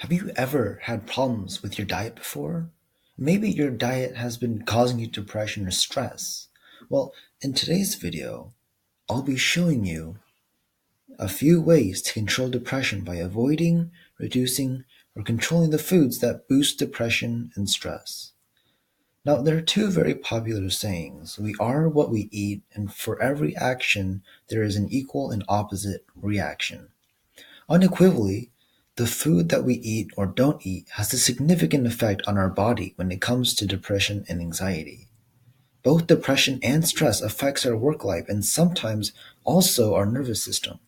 Have you ever had problems with your diet before? Maybe your diet has been causing you depression or stress. Well, in today's video, I'll be showing you a few ways to control depression by avoiding, reducing, or controlling the foods that boost depression and stress. Now, there are two very popular sayings: we are what we eat, and for every action, there is an equal and opposite reaction. Unequivocally, the food that we eat or don't eat has a significant effect on our body when it comes to depression and anxiety. Both depression and stress affects our work life and sometimes also our nervous system.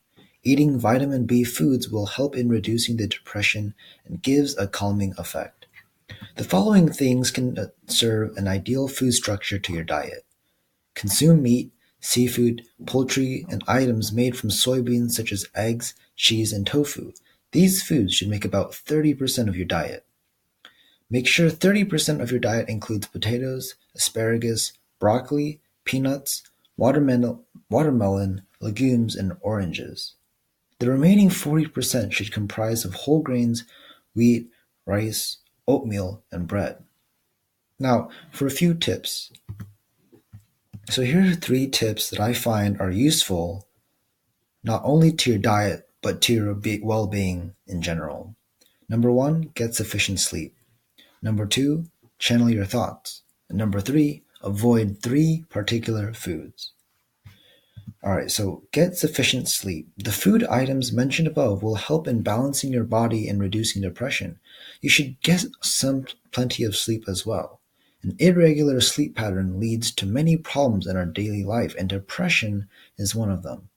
Eating vitamin B foods will help in reducing the depression and gives a calming effect. The following things can serve an ideal food structure to your diet. Consume meat, seafood, poultry, and items made from soybeans such as eggs, cheese, and tofu. These foods should make about 30% of your diet. Make sure 30% of your diet includes potatoes, asparagus, broccoli, peanuts, watermelon, legumes, and oranges. The remaining 40% should comprise of whole grains, wheat, rice, oatmeal, and bread. Now, for a few tips. So here are 3 tips that I find are useful not only to your diet but to your well-being in general. Number 1, get sufficient sleep. Number 2, channel your thoughts. And number 3, avoid 3 particular foods. Alright, so get sufficient sleep. The food items mentioned above will help in balancing your body and reducing depression. You should get plenty of sleep as well. An irregular sleep pattern leads to many problems in our daily life, and depression is one of them.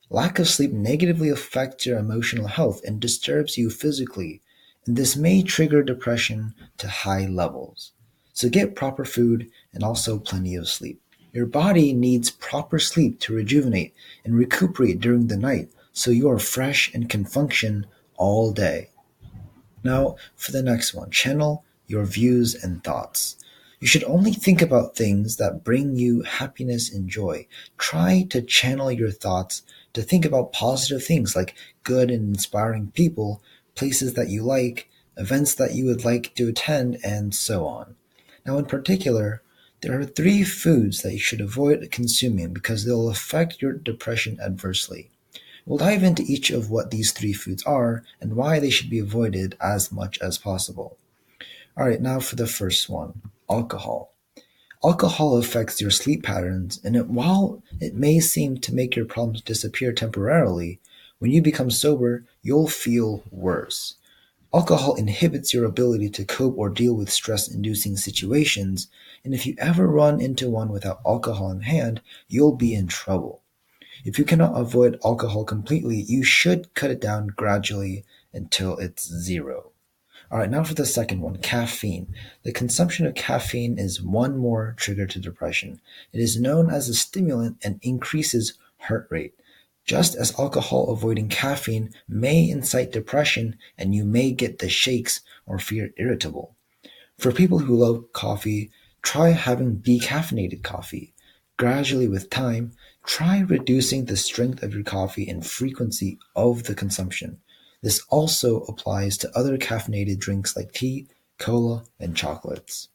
Lack of sleep negatively affects your emotional health and disturbs you physically, and this may trigger depression to high levels. So get proper food and also plenty of sleep. Your body needs proper sleep to rejuvenate and recuperate during the night so you are fresh and can function all day. Now, for the next one, channel your views and thoughts. You should only think about things that bring you happiness and joy. Try to channel your thoughts to think about positive things like good and inspiring people, places that you like, events that you would like to attend, and so on. Now, in particular, there are 3 foods that you should avoid consuming because they'll affect your depression adversely. We'll dive into each of what these 3 foods are and why they should be avoided as much as possible. Alright, now for the first one, alcohol. Alcohol affects your sleep patterns, and while it may seem to make your problems disappear temporarily, when you become sober, you'll feel worse. Alcohol inhibits your ability to cope or deal with stress-inducing situations, and if you ever run into one without alcohol in hand, you'll be in trouble. If you cannot avoid alcohol completely, you should cut it down gradually until it's zero. Alright, now for the second one, caffeine. The consumption of caffeine is one more trigger to depression. It is known as a stimulant and increases heart rate. Just as alcohol avoiding caffeine may incite depression and you may get the shakes or feel irritable. For people who love coffee, try having decaffeinated coffee. Gradually with time, try reducing the strength of your coffee and frequency of the consumption. This also applies to other caffeinated drinks like tea, cola, and chocolates.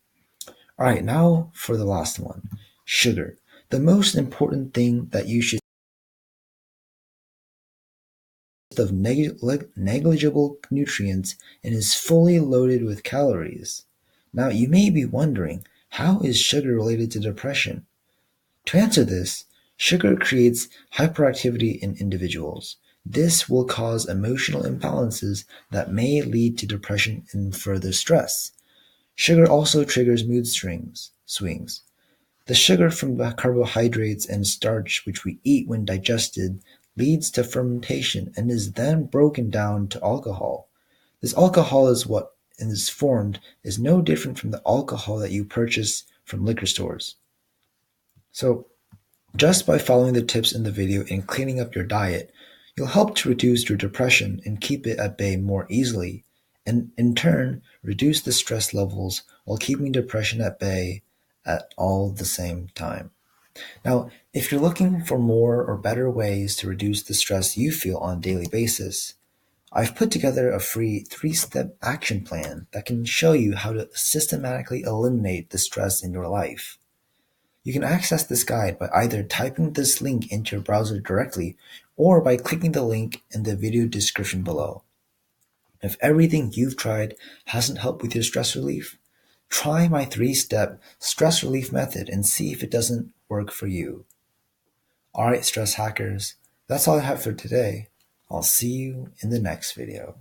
Alright, now for the last one, sugar. The most important thing that you should of negligible nutrients and is fully loaded with calories. Now you may be wondering, how is sugar related to depression? To answer this, sugar creates hyperactivity in individuals. This will cause emotional imbalances that may lead to depression and further stress. Sugar also triggers mood swings. The sugar from the carbohydrates and starch which we eat when digested leads to fermentation and is then broken down to alcohol. This alcohol is what is formed is no different from the alcohol that you purchase from liquor stores. So, just by following the tips in the video and cleaning up your diet, you'll help to reduce your depression and keep it at bay more easily, and in turn, reduce the stress levels while keeping depression at bay at all the same time. Now, if you're looking for more or better ways to reduce the stress you feel on a daily basis, I've put together a free 3-step action plan that can show you how to systematically eliminate the stress in your life. You can access this guide by either typing this link into your browser directly or by clicking the link in the video description below. If everything you've tried hasn't helped with your stress relief, try my 3-step stress relief method and see if it doesn't work for you. Alright, stress hackers, that's all I have for today. I'll see you in the next video.